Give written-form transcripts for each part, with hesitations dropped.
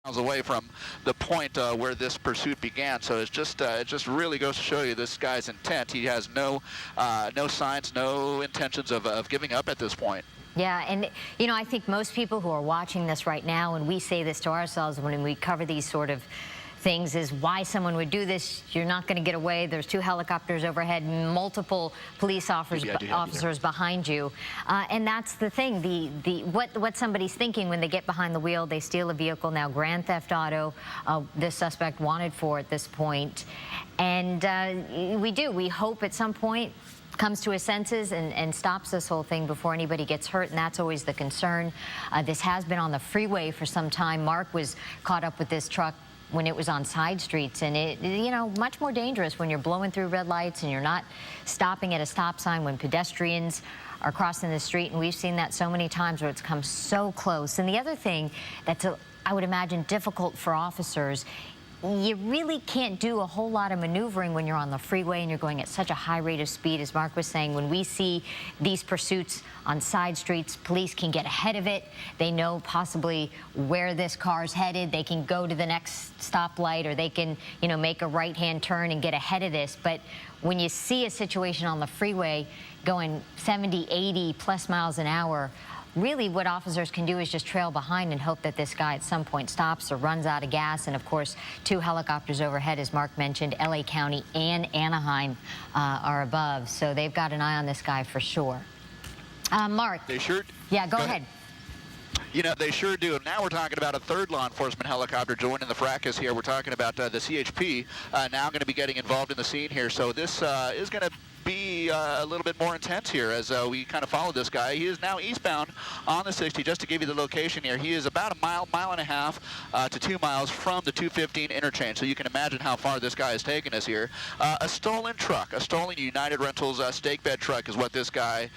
miles away from the point where this pursuit began. So it just really goes to show you this guy's intent. He has no signs, no intentions of giving up at this point. Yeah, and you know, I think most people who are watching this right now, and we say this to ourselves when we cover these sort of things, is why someone would do this. You're not going to get away. There's 2 helicopters overhead, multiple police officers behind you, and that's the thing. What somebody's thinking when they get behind the wheel, they steal a vehicle. Now, grand theft auto, this suspect wanted for at this point, and we hope at some point comes to his senses and stops this whole thing before anybody gets hurt, and that's always the concern. This has been on the freeway for some time. Mark was caught up with this truck when it was on side streets, and you know, much more dangerous when you're blowing through red lights and you're not stopping at a stop sign when pedestrians are crossing the street, and we've seen that so many times where it's come so close. And the other thing that's, I would imagine, difficult for officers, you really can't do a whole lot of maneuvering when you're on the freeway and you're going at such a high rate of speed. As Mark was saying, when we see these pursuits on side streets, police can get ahead of it. They know possibly where this car's headed. They can go to the next stoplight, or they can, you know, make a right-hand turn and get ahead of this. But when you see a situation on the freeway going 70, 80 plus miles an hour, really what officers can do is just trail behind and hope that this guy at some point stops or runs out of gas. And of course, 2 helicopters overhead, as Mark mentioned. LA County and Anaheim are above, so they've got an eye on this guy for sure. Mark. They sure. Yeah, go ahead. You know, they sure do. Now we're talking about a 3rd law enforcement helicopter joining the fracas here. We're talking about the CHP now going to be getting involved in the scene here. So this is going to be a little bit more intense here as we kind of follow this guy. He is now eastbound on the 60. Just to give you the location here, he is about a mile and a half to 2 miles from the 215 interchange. So you can imagine how far this guy has taken us here. A stolen truck, a stolen United Rentals stake bed truck is what this guy,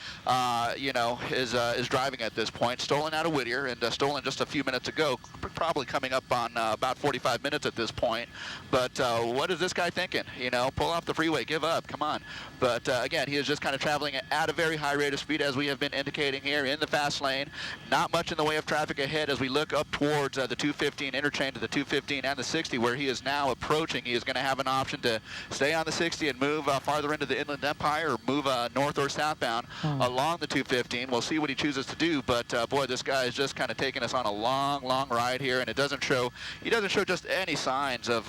you know, is driving at this point. Stolen out of Whittier and stolen just a few minutes ago. Probably coming up on about 45 minutes at this point. But what is this guy thinking? You know, pull off the freeway, give up, come on. But again, he is just kind of traveling at a very high rate of speed, as we have been indicating here in the fast lane. Not much in the way of traffic ahead as we look up towards the 215 interchange to the 215 and the 60, where he is now approaching. He is going to have an option to stay on the 60 and move farther into the Inland Empire, or move north or southbound along the 215. We'll see what he chooses to do, but boy, this guy is just kind of taking us on a long ride here, and it doesn't show. He doesn't show just any signs of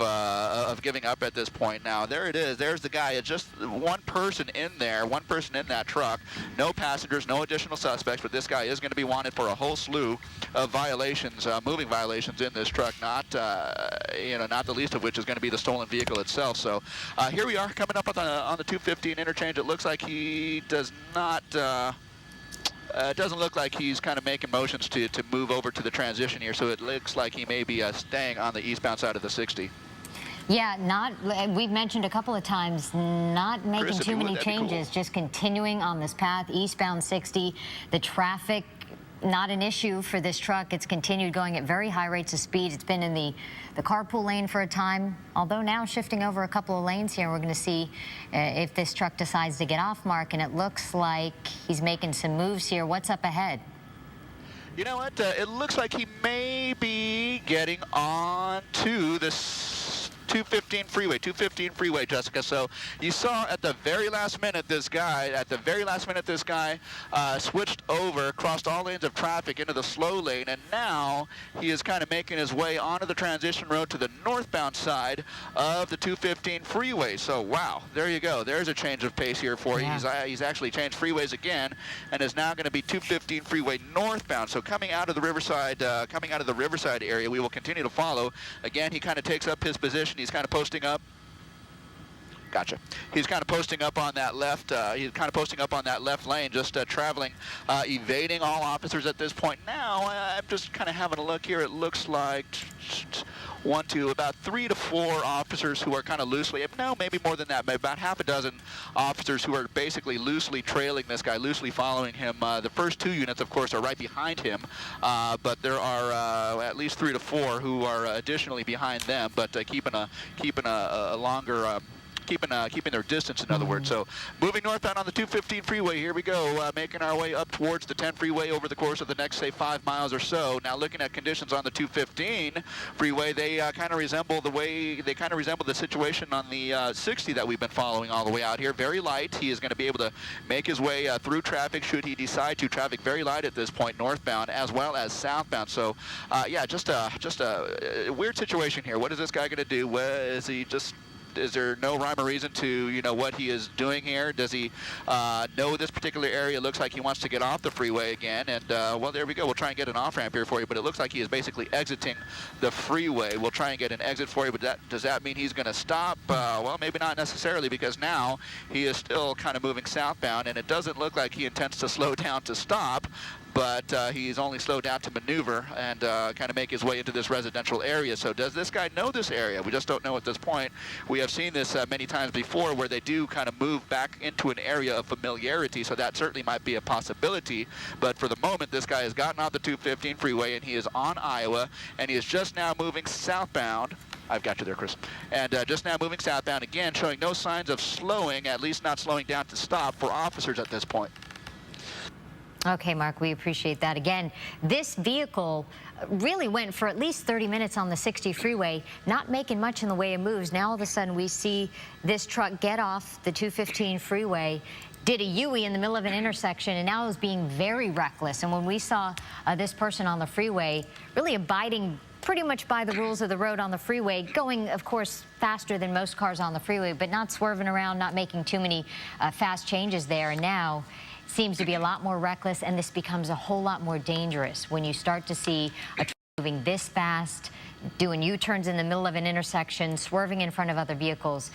giving up at this point. Now there it is. There's the guy. It's just one person in there, one person in that truck. No passengers, no additional suspects, but this guy is going to be wanted for a whole slew of violations, moving violations in this truck. Not, you know, not the least of which is going to be the stolen vehicle itself. So here we are coming up on the 215 interchange. It looks like he does not. It doesn't look like he's kind of making motions to move over to the transition here, so it looks like he may be staying on the eastbound side of the 60. Yeah, we've mentioned a couple of times, not making Chris, too many changes, just continuing on this path, eastbound 60. The traffic, not an issue for this truck. It's continued going at very high rates of speed. It's been in the carpool lane for a time, although now shifting over a couple of lanes here. We're going to see if this truck decides to get off, Mark, and it looks like he's making some moves here. What's up ahead? You know what? It looks like he may be getting on to this 215 freeway, Jessica. So you saw at the very last minute this guy, switched over, crossed all lanes of traffic into the slow lane, and now he is kind of making his way onto the transition road to the northbound side of the 215 freeway. So wow, there you go. There's a change of pace here for you. He's actually changed freeways again, and is now going to be 215 freeway northbound. So coming out of the Riverside, area, we will continue to follow. Again, he kind of takes up his position. He's kind of posting up. Gotcha. He's kind of posting up on that left. Lane, just traveling, evading all officers at this point. Now I'm just kind of having a look here. It looks like about 3 to 4 officers who are kind of loosely, no, maybe more than that, maybe about half a dozen officers who are basically loosely trailing this guy, loosely following him. The first 2 units, of course, are right behind him, but there are at least 3 to 4 who are additionally behind them, but keeping a longer keeping their distance, in other words. So moving northbound on the 215 freeway, here we go, making our way up towards the 10 freeway over the course of the next, say, 5 miles or so. Now looking at conditions on the 215 freeway, they kind of resemble the situation on the 60 that we've been following all the way out here. Very light. He is going to be able to make his way through traffic should he decide to. Traffic very light at this point, northbound as well as southbound. So yeah, just a weird situation here. What is this guy going to do? Is there no rhyme or reason to, what he is doing here? Does he know this particular area? Looks like he wants to get off the freeway again. And, well, there we go. We'll try and get an off-ramp here for you. But it looks like he is basically exiting the freeway. We'll try and get an exit for you. But does that mean he's going to stop? Well, maybe not necessarily, because now he is still kind of moving southbound. And it doesn't look like he intends to slow down to stop. But he's only slowed down to maneuver and kind of make his way into this residential area. So does this guy know this area? We just don't know at this point. We have seen this many times before, where they do kind of move back into an area of familiarity, so that certainly might be a possibility. But for the moment, this guy has gotten off the 215 freeway, and he is on Iowa, and he is just now moving southbound. I've got you there, Chris. And just now moving southbound, again, showing no signs of slowing, at least not slowing down to stop for officers at this point. Okay, Mark, we appreciate that. Again, this vehicle really went for at least 30 minutes on the 60 freeway, not making much in the way of moves. Now all of a sudden we see this truck get off the 215 freeway, did a U-turn in the middle of an intersection, and now is being very reckless. And when we saw this person on the freeway really abiding pretty much by the rules of the road on the freeway, going, of course, faster than most cars on the freeway, but not swerving around, not making too many fast changes there. And now seems to be a lot more reckless, and this becomes a whole lot more dangerous when you start to see a truck moving this fast, doing U-turns in the middle of an intersection, swerving in front of other vehicles,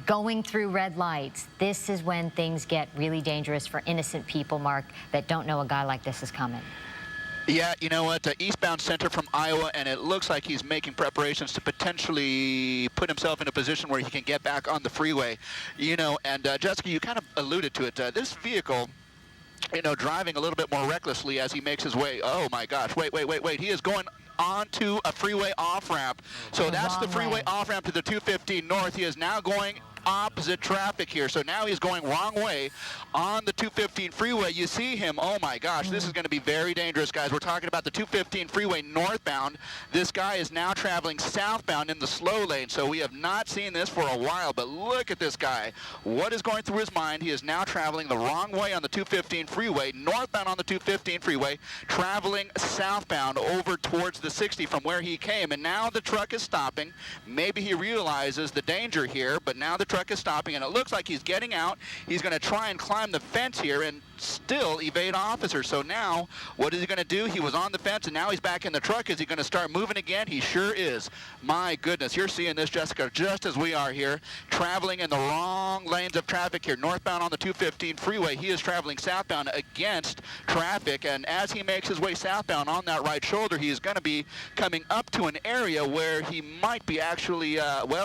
going through red lights. This is when things get really dangerous for innocent people, Mark, that don't know a guy like this is coming. Yeah, you know what, eastbound center from Iowa, and it looks like he's making preparations to potentially put himself in a position where he can get back on the freeway. And Jessica, you kind of alluded to it. This vehicle, driving a little bit more recklessly as he makes his way. Oh my gosh, wait. He is going onto a freeway off-ramp. So that's the freeway off-ramp to the 215 north. He is now going opposite traffic here. So now he's going wrong way on the 215 freeway. You see him. Oh my gosh, this is going to be very dangerous, guys. We're talking about the 215 freeway northbound. This guy is now traveling southbound in the slow lane. So we have not seen this for a while, but look at this guy. What is going through his mind? He is now traveling the wrong way on the 215 freeway, northbound on the 215 freeway, traveling southbound over towards the 60 from where he came. And now the truck is stopping. Maybe he realizes the danger here, but now the truck is stopping, and it looks like he's getting out. He's going to try and climb the fence here and still evade officers. So now, what is he going to do? He was on the fence, and now he's back in the truck. Is he going to start moving again? He sure is. My goodness, you're seeing this, Jessica, just as we are here, traveling in the wrong lanes of traffic here, northbound on the 215 freeway. He is traveling southbound against traffic, and as he makes his way southbound on that right shoulder, he is going to be coming up to an area where he might be actually,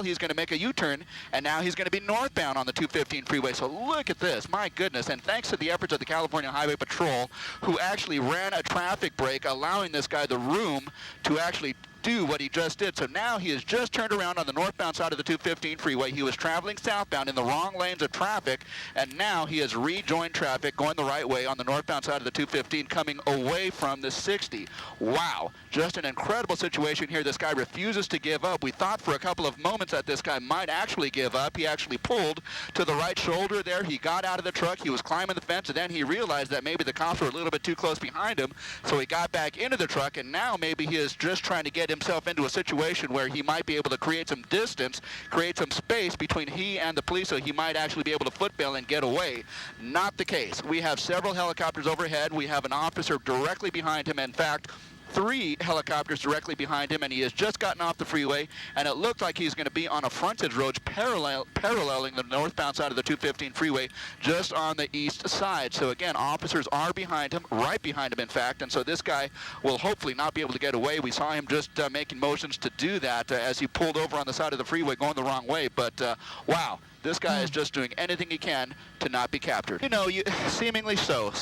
he's going to make a U-turn, and now he's going to be northbound on the 215 freeway. So look at this, my goodness. And thanks to the efforts of the California Highway Patrol, who actually ran a traffic brake, allowing this guy the room to actually do what he just did. So now he has just turned around on the northbound side of the 215 freeway. He was traveling southbound in the wrong lanes of traffic, and now he has rejoined traffic going the right way on the northbound side of the 215, coming away from the 60. Wow, just an incredible situation here. This guy refuses to give up. We thought for a couple of moments that this guy might actually give up. He actually pulled to the right shoulder there. He got out of the truck. He was climbing the fence, and then he realized that maybe the cops were a little bit too close behind him, so he got back into the truck, and now maybe he is just trying to get himself into a situation where he might be able to create some distance, create some space between he and the police, so he might actually be able to foot bail and get away. Not the case. We have several helicopters overhead. We have an officer directly behind him. In fact, 3 helicopters directly behind him, and he has just gotten off the freeway, and it looked like he's going to be on a frontage road paralleling the northbound side of the 215 freeway, just on the east side. So again, officers are behind him, right behind him in fact, and so this guy will hopefully not be able to get away. We saw him just making motions to do that as he pulled over on the side of the freeway going the wrong way, but wow. This guy is just doing anything he can to not be captured. You know, seemingly so.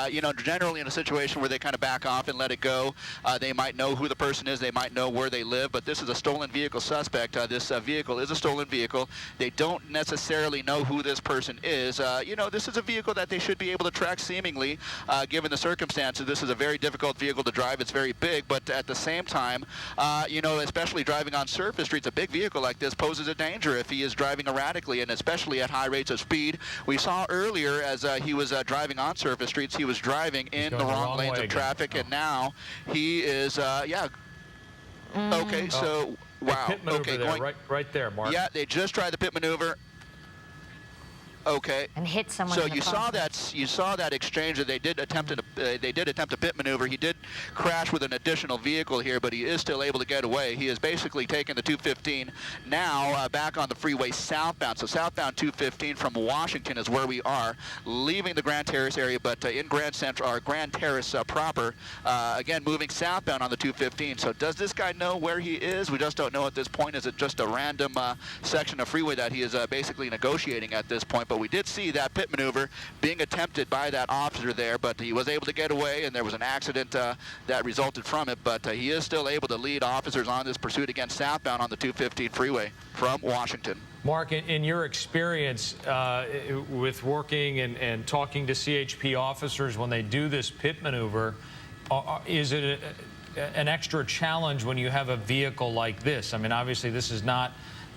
You know, generally in a situation where they kind of back off and let it go, they might know who the person is, they might know where they live, but this is a stolen vehicle suspect. This vehicle is a stolen vehicle. They don't necessarily know who this person is. You know, this is a vehicle that they should be able to track seemingly, given the circumstances. This is a very difficult vehicle to drive. It's very big, but at the same time, you know, especially driving on surface streets, a big vehicle like this poses a danger if he is driving erratically, and especially at high rates of speed. We saw earlier as he was driving on surface streets, he was driving in the wrong lanes of traffic, and now he is, yeah. Okay, so, wow. Pit maneuver okay, there, right there, Mark. Yeah, they just tried the pit maneuver. Okay. And hit someone. So you saw that exchange that they did attempt a pit maneuver. He did crash with an additional vehicle here, but he is still able to get away. He has basically taken the 215 now back on the freeway southbound. So southbound 215 from Washington is where we are, leaving the Grand Terrace area, but in Grand Central or Grand Terrace proper. Again, moving southbound on the 215. So does this guy know where he is? We just don't know at this point. Is it just a random section of freeway that he is basically negotiating at this point? But we did see that pit maneuver being attempted by that officer there, but he was able to get away, and there was an accident that resulted from it, but he is still able to lead officers on this pursuit against southbound on the 215 freeway from Washington. Mark, in your experience with working and talking to CHP officers when they do this pit maneuver, is it an extra challenge when you have a vehicle like this? I mean, obviously this is not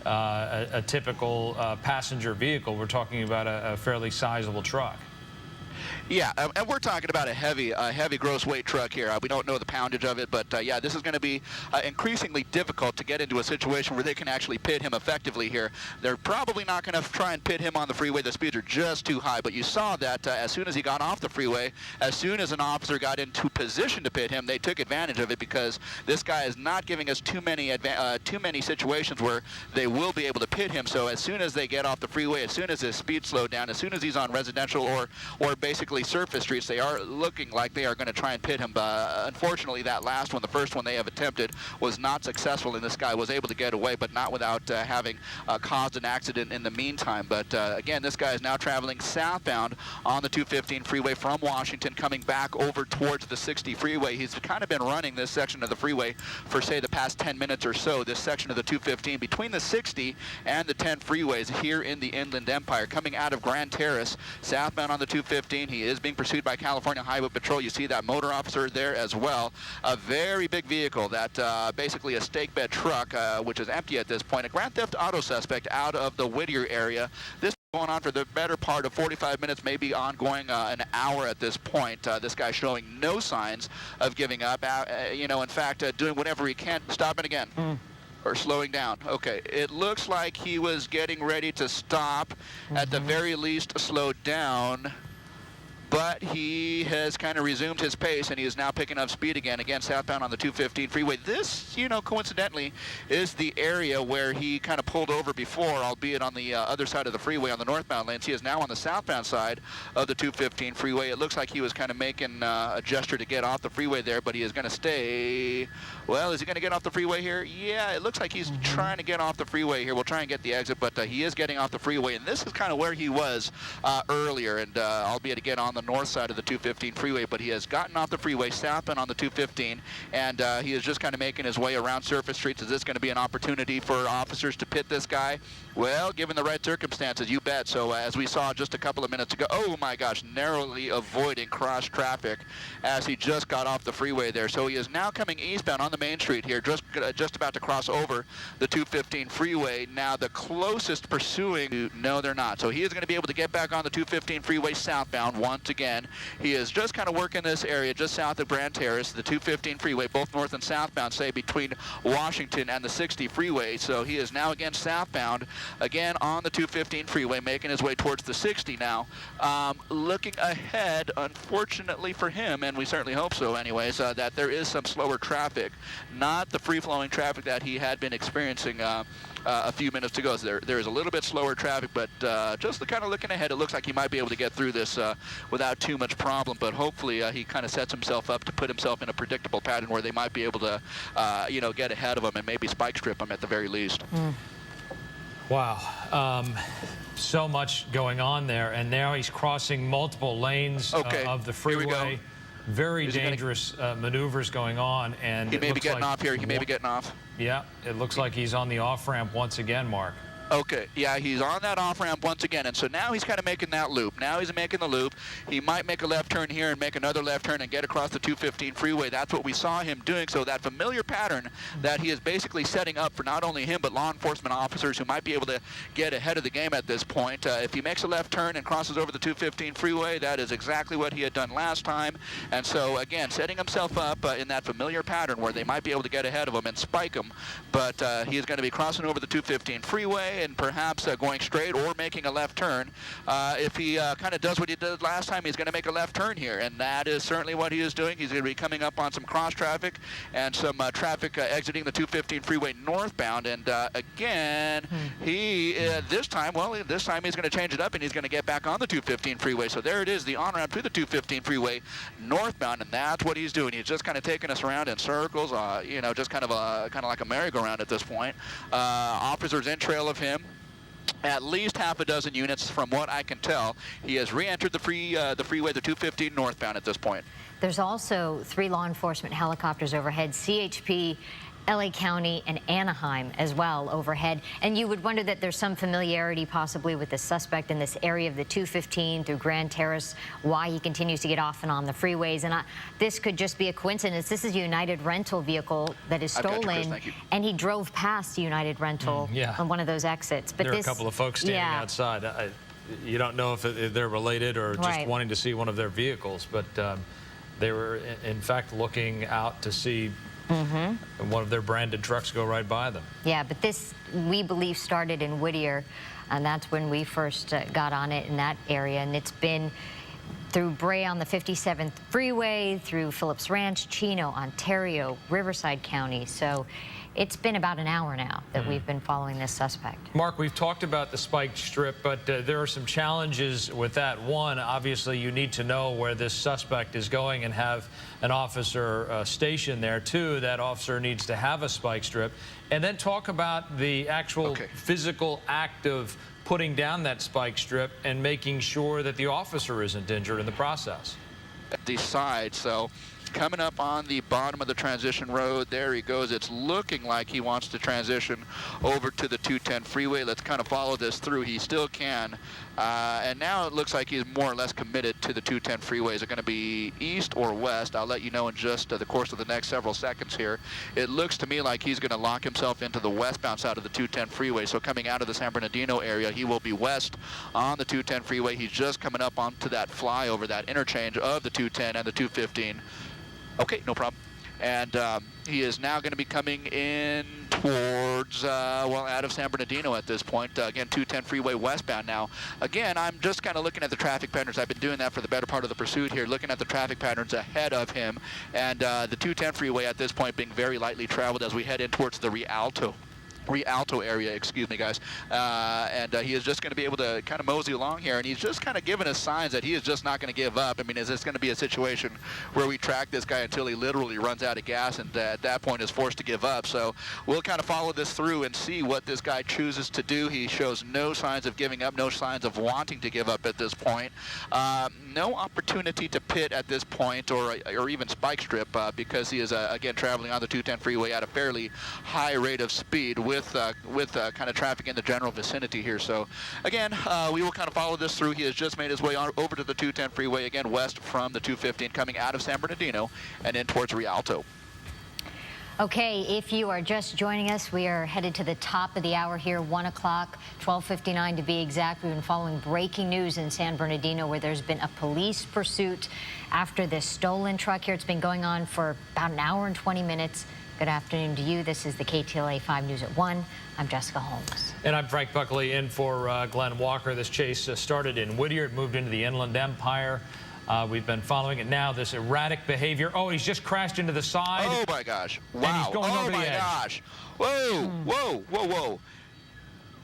a typical passenger vehicle. We're talking about a fairly sizable truck. Yeah, and we're talking about a heavy gross weight truck here. We don't know the poundage of it, but yeah, this is going to be increasingly difficult to get into a situation where they can actually pit him effectively here. They're probably not going to try and pit him on the freeway. The speeds are just too high, but you saw that as soon as he got off the freeway, as soon as an officer got into position to pit him, they took advantage of it, because this guy is not giving us too many situations where they will be able to pit him. So as soon as they get off the freeway, as soon as his speed slowed down, as soon as he's on residential or basically surface streets, they are looking like they are going to try and pit him. Unfortunately, that last one, the first one they have attempted, was not successful, and this guy was able to get away, but not without having caused an accident in the meantime. But again, this guy is now traveling southbound on the 215 freeway from Washington, coming back over towards the 60 freeway. He's kind of been running this section of the freeway for, say, the past 10 minutes or so, this section of the 215 between the 60 and the 10 freeways here in the Inland Empire, coming out of Grand Terrace, southbound on the 215. He is being pursued by California Highway Patrol. You see that motor officer there as well. A very big vehicle, that basically a stake bed truck, which is empty at this point. A grand theft auto suspect out of the Whittier area. This going on for the better part of 45 minutes, maybe ongoing an hour at this point. This guy showing no signs of giving up. You know, in fact, doing whatever he can. Stop it again. Or slowing down. Okay, it looks like he was getting ready to stop, at the very least slow down, but he has kind of resumed his pace, and he is now picking up speed again southbound on the 215 freeway. This, you know, coincidentally, is the area where he kind of pulled over before, albeit on the other side of the freeway on the northbound lanes. He is now on the southbound side of the 215 freeway. It looks like he was kind of making a gesture to get off the freeway there, but he is going to stay. Well, is he going to get off the freeway here? Yeah, it looks like he's trying to get off the freeway here. We'll try and get the exit, but he is getting off the freeway, and this is kind of where he was earlier, and albeit again on the north side of the 215 freeway, but he has gotten off the freeway southbound on the 215, and he is just kind of making his way around surface streets. Is this going to be an opportunity for officers to pit this guy? Well, given the right circumstances, you bet. So as we saw just a couple of minutes ago, oh my gosh, narrowly avoiding cross traffic as he just got off the freeway there. So he is now coming eastbound on the main street here, just about to cross over the 215 freeway. Now the closest pursuing, no, they're not. So he is going to be able to get back on the 215 freeway southbound once again. He is just kind of working this area just south of Grand Terrace, the 215 freeway, both north and southbound, say between Washington and the 60 freeway. So he is now again southbound, again on the 215 freeway, making his way towards the 60 now. Looking ahead, unfortunately for him, and we certainly hope so anyways, that there is some slower traffic, not the free-flowing traffic that he had been experiencing a few minutes ago. So there is a little bit slower traffic, but just kind of looking ahead, it looks like he might be able to get through this without too much problem, but hopefully he kind of sets himself up to put himself in a predictable pattern where they might be able to, you know, get ahead of him and maybe spike strip him at the very least. Wow. So much going on there, and now he's crossing multiple lanes of the freeway. Very dangerous maneuvers going on, and he may be getting off here. He may be getting off. Yeah, it looks like he's on the off-ramp once again, Mark. Okay, yeah, he's on that off-ramp once again, and so now he's kind of making that loop. Now he's making the loop. He might make a left turn here and make another left turn and get across the 215 freeway. That's what we saw him doing, so that familiar pattern that he is basically setting up for not only him but law enforcement officers who might be able to get ahead of the game at this point. If he makes a left turn and crosses over the 215 freeway, that is exactly what he had done last time, and so again, setting himself up in that familiar pattern where they might be able to get ahead of him and spike him, but he is going to be crossing over the 215 freeway and perhaps going straight or making a left turn. If he kind of does what he did last time, he's going to make a left turn here, and that is certainly what he is doing. He's going to be coming up on some cross traffic and some traffic exiting the 215 freeway northbound, and again, he this time he's going to change it up and he's going to get back on the 215 freeway. So there it is, the on-ramp to the 215 freeway northbound, and that's what he's doing. He's just kind of taking us around in circles, you know, just kind of like a merry-go-round at this point. Officers in trail of him. At least half a dozen units, from what I can tell. He has re-entered the freeway, the 215 northbound at this point. There's also 3 law enforcement helicopters overhead, CHP, LA County, and Anaheim as well overhead. And you would wonder that there's some familiarity possibly with the suspect in this area of the 215 through Grand Terrace, why he continues to get off and on the freeways. And this could just be a coincidence. This is a United rental vehicle that is stolen, and he drove past United rental on one of those exits. But there are a couple of folks standing outside. You don't know if they're related or just wanting to see one of their vehicles, but they were in fact looking out to see one of their branded trucks go right by them. Yeah, but this, we believe, started in Whittier, and that's when we first got on it in that area, and it's been through Bray on the 57th freeway, through Phillips Ranch, Chino, Ontario, Riverside County. So it's been about an hour now that we've been following this suspect. Mark, we've talked about the spiked strip, but there are some challenges with that. One, obviously, you need to know where this suspect is going and have an officer stationed there. Two, that officer needs to have a spike strip. And then talk about the actual physical act of putting down that spike strip and making sure that the officer isn't injured in the process. At the side, so coming up on the bottom of the transition road, there he goes. It's looking like he wants to transition over to the 210 freeway. Let's kind of follow this through. He still can. And now it looks like he's more or less committed to the 210 freeway. Is it going to be east or west? I'll let you know in just the course of the next several seconds here. It looks to me like he's going to lock himself into the westbound side of the 210 freeway. So coming out of the San Bernardino area, he will be west on the 210 freeway. He's just coming up onto that flyover, that interchange of the 210 and the 215. Okay, no problem. And he is now going to be coming in towards, out of San Bernardino at this point. Again, 210 freeway westbound now. Again, I'm just kind of looking at the traffic patterns. I've been doing that for the better part of the pursuit here, looking at the traffic patterns ahead of him. And the 210 freeway at this point being very lightly traveled as we head in towards the Rialto area, excuse me, guys. And he is just going to be able to kind of mosey along here, and he's just kind of giving us signs that he is just not going to give up. I mean, is this going to be a situation where we track this guy until he literally runs out of gas and at that point is forced to give up? So we'll kind of follow this through and see what this guy chooses to do. He shows no signs of giving up, no signs of wanting to give up at this point. No opportunity to pit at this point or even spike strip because he is, again, traveling on the 210 freeway at a fairly high rate of speed with kind of traffic in the general vicinity here. So again, we will kind of follow this through. He has just made his way over to the 210 freeway, again west from the 215, coming out of San Bernardino and in towards Rialto. Okay, if you are just joining us, we are headed to the top of the hour here, 1 o'clock, 12:59 to be exact. We've been following breaking news in San Bernardino where there's been a police pursuit after this stolen truck here. It's been going on for about an hour and 20 minutes. Good afternoon to you. This is the KTLA 5 News at 1. I'm Jessica Holmes. And I'm Frank Buckley in for Glenn Walker. This chase started in Whittier. It moved into the Inland Empire. We've been following it now, this erratic behavior. Oh, he's just crashed into the side. Oh, my gosh. Wow. And he's going over the edge. Oh, my gosh. Whoa, whoa, whoa, whoa.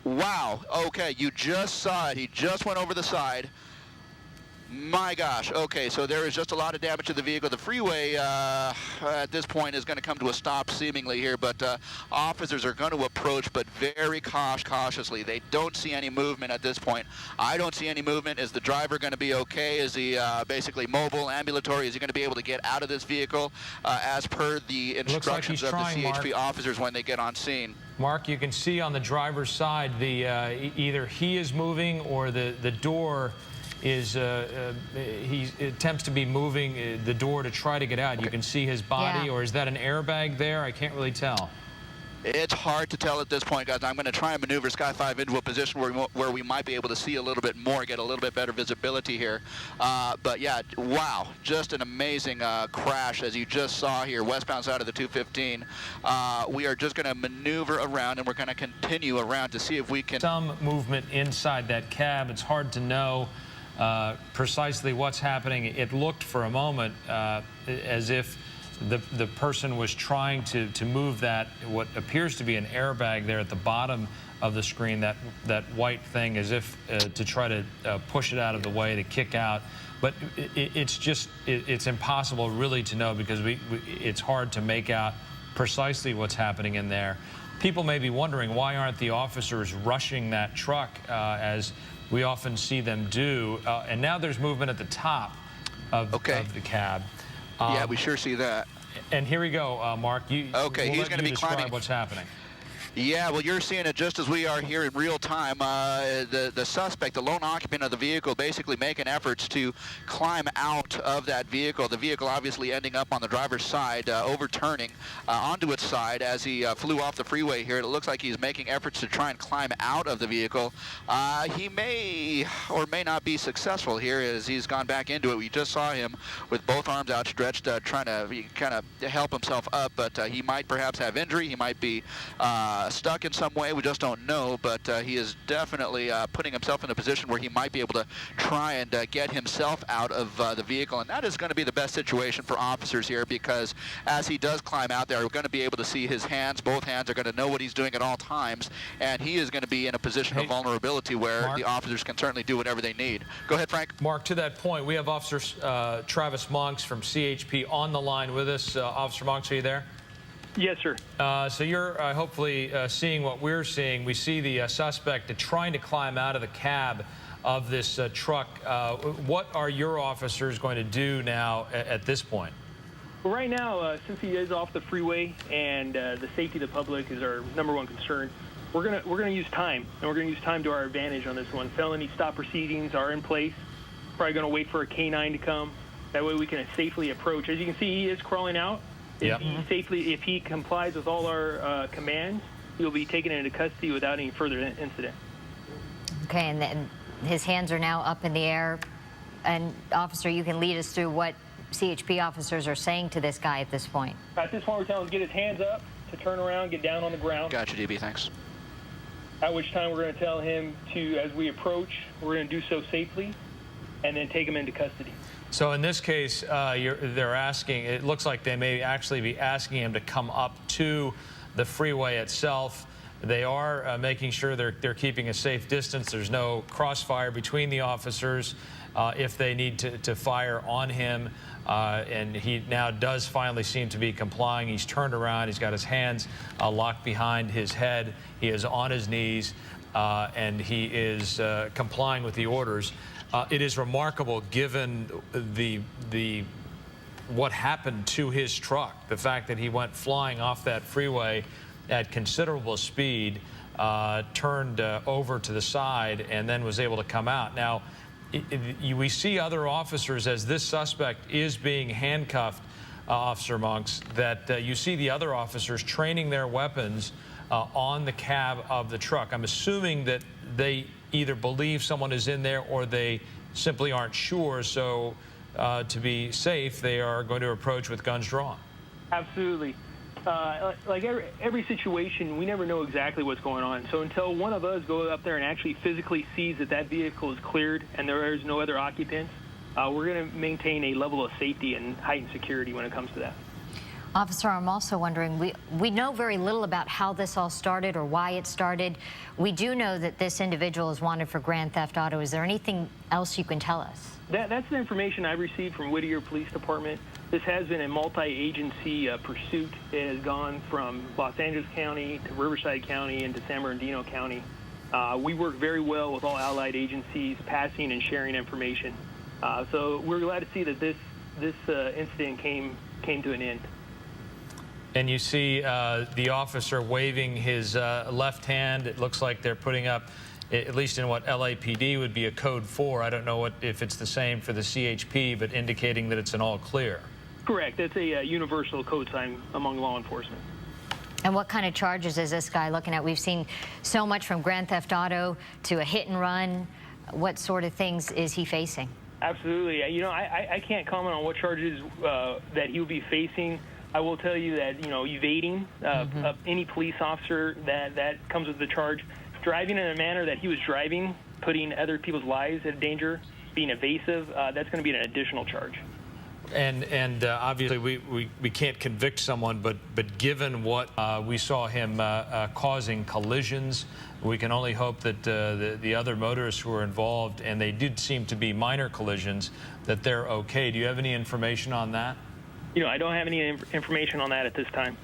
Wow. Okay, you just saw it. He just went over the side. My gosh. Okay, so there is just a lot of damage to the vehicle. The freeway at this point is going to come to a stop seemingly here, but officers are going to approach, but very cautiously. They don't see any movement at this point. I don't see any movement. Is the driver going to be okay? Is he basically mobile, ambulatory? Is he going to be able to get out of this vehicle as per the instructions of the CHP officers when they get on scene? Mark, you can see on the driver's side either he is moving or the door is he attempts to be moving the door to try to get out. Okay. You can see his body, or is that an airbag there? I can't really tell. It's hard to tell at this point, guys. I'm going to try and maneuver Sky 5 into a position where we might be able to see a little bit more, get a little bit better visibility here. But yeah, wow, just an amazing crash as you just saw here, westbound side of the 215. We are just going to maneuver around, and we're going to continue around to see if we can... Some movement inside that cab. It's hard to know precisely what's happening. It looked for a moment as if the person was trying to move that, what appears to be an airbag there at the bottom of the screen, that white thing, as if to try to push it out of the way, to kick out. But it's impossible really to know, because it's hard to make out precisely what's happening in there. People may be wondering, why aren't the officers rushing that truck as we often see them do? And now there's movement at the top of the cab. Yeah, we sure see that. And here we go, Mark. He's going to be climbing. What's happening? Yeah, well, you're seeing it just as we are here in real time. The suspect, the lone occupant of the vehicle, basically making efforts to climb out of that vehicle. The vehicle obviously ending up on the driver's side, overturning onto its side as he flew off the freeway here. It looks like he's making efforts to try and climb out of the vehicle. He may or may not be successful here as he's gone back into it. We just saw him with both arms outstretched, trying to kind of help himself up, but he might perhaps have injury. He might be stuck in some way. We just don't know, but he is definitely putting himself in a position where he might be able to try and get himself out of the vehicle, and that is going to be the best situation for officers here, because as he does climb out there, we're going to be able to see his hands. Both hands are going to know what he's doing at all times, and he is going to be in a position of vulnerability where Mark, the officers can certainly do whatever they need. Go ahead, Frank. Mark, to that point, we have Officer Travis Monks from CHP on the line with us. Officer Monks, are you there? Yes, sir. So you're hopefully seeing what we're seeing. We see the suspect trying to climb out of the cab of this truck. What are your officers going to do now at this point? Well, right now, since he is off the freeway and the safety of the public is our #1 concern, we're gonna use time, and we're gonna use time to our advantage on this one. Felony stop proceedings are in place. Probably gonna wait for a K9 to come. That way we can safely approach. As you can see, he is crawling out. Yep. If he complies with all our commands, he'll be taken into custody without any further incident. Okay, and then his hands are now up in the air. And, officer, you can lead us through what CHP officers are saying to this guy at this point. At this point, we're telling him to get his hands up, to turn around, get down on the ground. Gotcha, DB, thanks. At which time we're going to tell him to, as we approach, we're going to do so safely, and then take him into custody. So in this case, they're asking, it looks like they may actually be asking him to come up to the freeway itself. They are making sure they're keeping a safe distance. There's no crossfire between the officers if they need to fire on him. And he now does finally seem to be complying. He's turned around. He's got his hands locked behind his head. He is on his knees, and he is complying with the orders. It is remarkable, given what happened to his truck, the fact that he went flying off that freeway at considerable speed, turned over to the side, and then was able to come out. Now, we see other officers, as this suspect is being handcuffed, Officer Monks, that you see the other officers training their weapons on the cab of the truck. I'm assuming that they either believe someone is in there or they simply aren't sure, so to be safe, they are going to approach with guns drawn. Absolutely. Like every situation, we never know exactly what's going on. So until one of us go up there and actually physically sees that vehicle is cleared and there is no other occupants, we're going to maintain a level of safety and heightened security when it comes to that. Officer, I'm also wondering, we know very little about how this all started or why it started. We do know that this individual is wanted for grand theft auto. Is there anything else you can tell us? That's the information I've received from Whittier Police Department. This has been a multi-agency pursuit. It has gone from Los Angeles County to Riverside County and to San Bernardino County. We work very well with all allied agencies, passing and sharing information. So we're glad to see that this incident came to an end. And you see the officer waving his left hand. It looks like they're putting up, at least in what LAPD would be a code 4. I don't know if it's the same for the CHP, but indicating that it's an all clear. Correct. That's a universal code sign among law enforcement. And what kind of charges is this guy looking at? We've seen so much from grand theft auto to a hit and run. What sort of things is he facing? Absolutely. You know, I can't comment on what charges that he will be facing. I will tell you that, you know, evading any police officer, that comes with the charge. Driving in a manner that he was driving, putting other people's lives at danger, being evasive, that's going to be an additional charge. And obviously we can't convict someone, but given what we saw him causing collisions, we can only hope that the other motorists who were involved, and they did seem to be minor collisions, that they're okay. Do you have any information on that? You know, I don't have any information on that at this time.